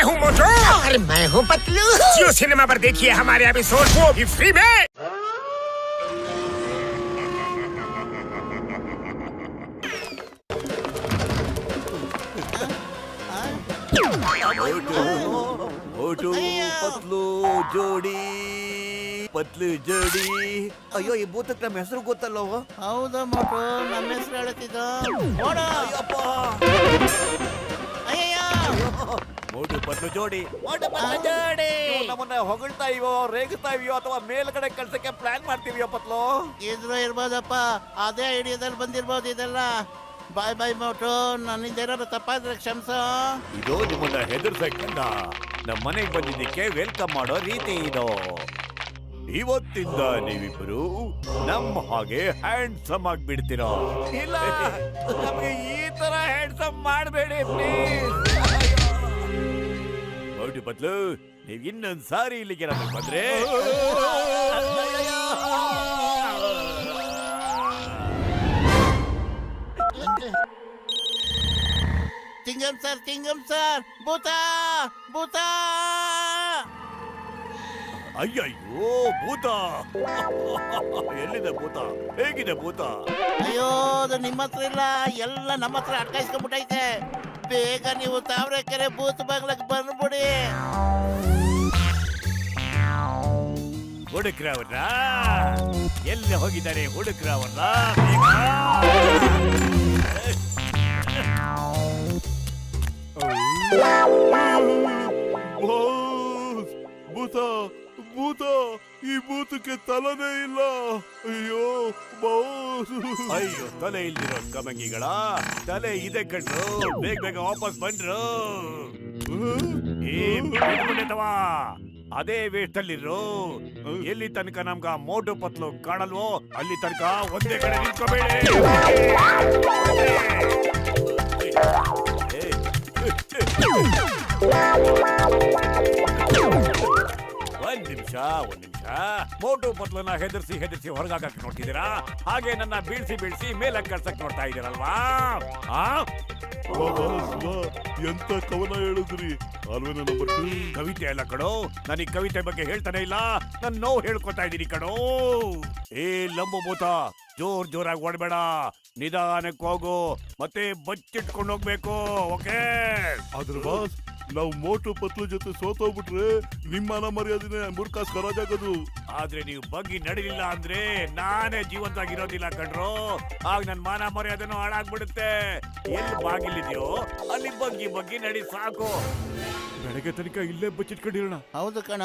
हूँ मोटू और मैं हूँ पतलू। जियो सिनेमा पर देखिए हमारे एपिसोड, वो भी फ्री में। मोटू पतलू ಜೋಡಿ ಪತ್ಲು ಜೋಡಿ. ಅಯ್ಯೋ, ಈ ಭೂತಕ್ಕೆ ನಮ್ಮ ಹೆಸರು ಗೊತ್ತಲ್ಲೋ. ಹೌದಾ ಮೋಟು, ನಮ್ಮ ಹೆಸರು ಹೇಳ್ತಿದ್ದ. ಅಯ್ಯಪ್ಪ, ಮೋಟು ಪತ್ಲು ಜೋಡಿ. ನಮ್ಮನ್ನ ಹೊಗಳ್ತಾ ಇವೋ, ರೇಗುತ್ತಾ ಇದೆಯೋ, ಅಥವಾ ಮೇಲ್ಗಡೆ ಕಳ್ಸಕ್ಕೆ ಪ್ಲಾನ್ ಮಾಡ್ತೀವಿಯೋ ಪತ್ಲು? ಇದ್ರು ಇರ್ಬೋದಪ್ಪ, ಅದೇ ಐಡಿಯಾದಲ್ಲಿ ಬಂದಿರ್ಬೋದು ಇದೆಲ್ಲ. ಬಾಯ್ ಬಾಯ್ ಮೋಟು, ನನ್ನಿಂದ ಏನಾದ್ರು ತಪ್ಪಾದ್ರೆ ಕ್ಷಮಿಸ. ಇದು ನಿಮ್ಮನ್ನ ಹೆದರ್ಸಕ್ಕಲ್ಲ, ನಮ್ಮ ಮನೆಗೆ ಬಂದಿದ್ದಕ್ಕೆ ವೆಲ್ಕಮ್ ಮಾಡೋ ರೀತಿ ಇದು. ಇವತ್ತಿಂದ ನೀವಿಬ್ರು ನಮ್ಮ ಹಾಗೆ ಹ್ಯಾಂಡ್ಸಮ್ ಆಗ್ಬಿಡ್ತೀರಾ. ಇಲ್ಲ, ನಮಗೆ ಈ ತರ ಹ್ಯಾಂಡ್ಸಮ್ ಮಾಡಬೇಡಿ ಪ್ಲೀಸ್. ಮೋಟು ಪತ್ಲು, ನೀವ್ ಇನ್ನೊಂದ್ ಸಾರಿ ಇಲ್ಲಿಗೆ ನಮಗೆ ಬಂದ್ರೆ ತಿಂಗಮ್ ಸರ್, ಭೂತ ಭೂತ. ಅಯ್ಯಯ್ಯೋ, ಭೂತ! ಎಲ್ಲಿದೆ ಭೂತ? ಹೇಗಿದೆ ಭೂತ? ಅಯ್ಯೋ, ಅದು ನಿಮ್ಮ ಹತ್ರ ಇಲ್ಲ, ಎಲ್ಲ ನಮ್ಮ ಹತ್ರ ಅಟ್ಕಾಯಿಸ್ಕೊಂಡ್ಬಿಟ್ಟೈತೆ. ಬೇಗ ನೀವು ತಾವರೆಕೆರೆ ಭೂತ ಬಾಗ್ಲಕ್ಕೆ ಬಂದ್ಬಿಡಿ. ಹುಡುಕ್ರವ್ರ ಎಲ್ಲಿ ಹೋಗಿದ್ದಾರೆ? ಹುಡುಕ್ರವ್ರ ಭೂತ ಭೂತ, ಈ ಭೂತಕ್ಕೆ ತಲೆನೇ ಇಲ್ಲ. ಅಯ್ಯೋ ಬಾಸ್. ಅಯ್ಯೋ, ತಲೆ ಇಲ್ದಿರೋ ಕಮಂಗಿಗಳ ತಲೆ ಇದೆ ಕಣ್ರು. ಬೇಗ ಬೇಗ ವಾಪಸ್ ಬಂದ್ರು. ಅದೇ ವೇಷದಲ್ಲಿರು. ಎಲ್ಲಿ ತನಕ ನಮ್ಗ ಮೋಟು ಪತ್ಲು ಕಾಣಲ್ವೋ ಅಲ್ಲಿ ತನಕ ಒಂದೇ ಕಡೆ ನಿಂತ್ಕೋಬೇಡಿ. ಒಂದ್ ನಿಮಿಷ. ಮೋಟು ಪತ್ಲನ್ನ ಹೆದರ್ಸಿ ಹೊರಗಾಕಕ್ ನೋಡ್ತಿದ್ದೀರಾ, ಹಾಗೆ ನನ್ನ ಬೀಳ್ಸಿ ಮೇಲೆ ಕಳ್ಸಕ್ ನೋಡ್ತಾ ಇದ್ದೀರಲ್ವಾ? ಎಂತ ಕವನ ಹೇಳಿದ್ರಿ ಅಲ್ವೇನ ನಂಬರ್ 2? ಕವಿತೆ ಅಲ್ಲ ಕಣೋ, ನಾನು ಈ ಕವಿತೆ ಬಗ್ಗೆ ಹೇಳ್ತಾನೆ ಇಲ್ಲ, ನನ್ನ ನೋವು ಹೇಳ್ಕೊತಾ ಇದ್ದೀನಿ ಕಣೋ. ಏ ಲಂಬಭೂತ, ಜೋರಾಗಿ ಓಡಬೇಡ, ನಿಧಾನಕ್ಕೆ ಹೋಗು, ಮತ್ತೆ ಬಚ್ಚಿಟ್ಕೊಂಡು ಹೋಗ್ಬೇಕು. ಓಕೆ? ಆದ್ರೆ ಬಾಸ್, ನಾವು ಮೋಟು ಪತ್ಲು ಜೊತೆ ಸೋತೋಗ್ಬಿಟ್ರೆ ನಿಮ್ಮ ಮರ್ಯಾದಿನೇ ಮುರ್ಕಾಸ್ ಕರಾಜಾಗದು. ಆದ್ರೆ ನೀವು ಬಗ್ಗಿ ನಡಿಲಿಲ್ಲ ಅಂದ್ರೆ ನಾನೇ ಜೀವಂತವಾಗಿರೋದಿಲ್ಲ ಕಣ್ರು. ಆಗ ನನ್ ಮಾನ ಮರ್ಯಾದೆನೂ ಹಾಳಾಗ್ಬಿಡುತ್ತೆ. ಎಲ್ಲಿ ಬಾಗಿಲಿದ್ಯೋ ಅಲ್ಲಿ ಬಗ್ಗಿ ನಡಿ ಸಾಕು. ಬೆಳಗ್ಗೆ ತನಕ ಇಲ್ಲೇ ಬಚ್ಚಿಟ್ಕೊಂಡಿರೋಣ. ಹೌದು ಕಣ,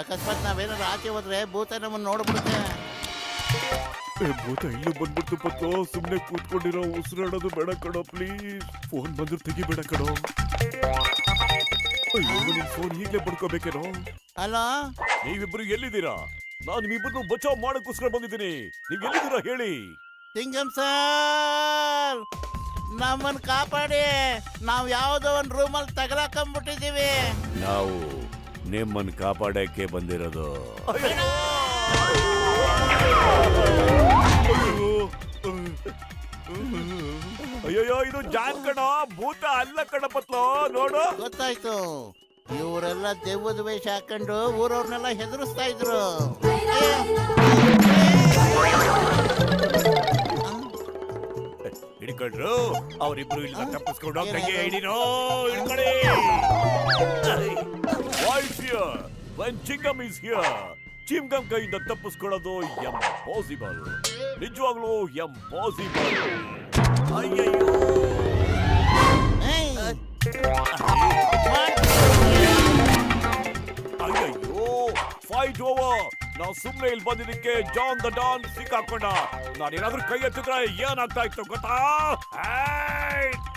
ಅಕಸ್ಮಾತ್ ನಾವೇನಾದ್ರು ಆಚೆ ಹೋದ್ರೆ ಭೂತ ನಮ್ಮನ್ನ ನೋಡ್ಬಿಡುತ್ತೆ. ಭೂತ ಇಲ್ಲೂ ಬಂದ್ಬಿಡ್ತು ಪತ್ಲು. ಸುಮ್ನೆ ಕೂತ್ಕೊಂಡಿರೋ, ಉಸಿರಾಡೋದು ಬೇಡ ಕಣೋ ಪ್ಲೀಸ್. ಫೋನ್ ಬಂದ್ರು ತೆಗಿಬೇಡ ಕಣೋ. ಅಯ್ಯೋ, ನಿನ್ ಫೋನ್ ಈಗಲೇ ಬಡ್ಕೋಬೇಕೇನೋ? ಅಲ್ಲ, ನೀವಿಬ್ರು ಎಲ್ಲಿದ್ದೀರಾ? ನಾನು ನಿಮ್ಮಿಬ್ಬರನ್ನು ಬಚಾವ್ ಮಾಡಕ್ಕೋಸ್ಕರ ಬಂದಿದ್ದೀನಿ. ನೀವ್ ಎಲ್ಲಿದ್ದೀರಾ ಹೇಳಿ? ತಿಂಗಮ್ ಸರ್, ನಮ್ಮನ್ನ ಕಾಪಾಡಿ. ನಾವು ಯಾವ್ದೋ ಒಂದ್ ರೂಮಲ್ಲಿ ತಗಲಾಕೊಂಡ್ಬಿಟ್ಟಿದೀವಿ. ನಾವು ನಿಮ್ಮನ್ನು ಕಾಪಾಡಕ್ಕೆ ಬಂದಿರೋದು. ಅಯ್ಯೋ, ಇದು ಜಾನ್ ಕಣ, ಭೂತ ಅಲ್ಲ ಕಣ ಪತ್ಲು. ನೋಡು, ಗೊತ್ತಾಯ್ತು. ಇವರೆಲ್ಲ ದೆವ್ವದ ವೇಷ ಹಾಕೊಂಡು ಊರವ್ರನ್ನೆಲ್ಲ ಹೆದರಿಸ್ತಾ ಇದ್ರು. ಹಿಡ್ಕೊಂಡ್ರು. ಅವರಿಬ್ರು ಇಲ್ಲ ತಪ್ಪಿಸ್ಕೊಂಡು ಹೋಗ್ದಂಗೆ ಹಿಡಿರೋ. ಹಿಡ್ಕೊಳ್ಳಿ. Voice here when Chingum is here. Chingum ಕೈಯಿಂದ ತಪ್ಪಿಸ್ಕೊಳ್ಳೋದು ಇಂಪಾಸಿಬಲ್. ನಿಜವಾಗ್ಲೂ ಇಂಪಾಸಿಬಲ್. ಅಯ್ಯಯ್ಯೋ, ಅಯ್ಯಯ್ಯೋ, ಫೈಟ್ ಓವರ್. ನಾವು ಸುಮ್ಮನೆ ಇಲ್ಲಿ ಬಂದಿದ್ದಕ್ಕೆ ಜಾನ್ ದ ಡಾನ್ ಸಿಕ್ಕಾಕೊಂಡ. ನಾನೇನಾದ್ರೂ ಕೈ ಎತ್ತಿದ್ರೆ ಏನಾಗ್ತಾ ಇತ್ತು ಗೊತ್ತಾ?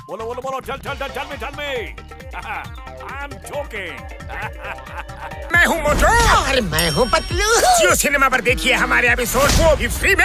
बोलो tell me. I'm joking. मैं हूँ मोटू और मैं हूँ पतलू। जियो सिनेमा पर देखिए हमारे एपिसोड, वो भी फ्री में।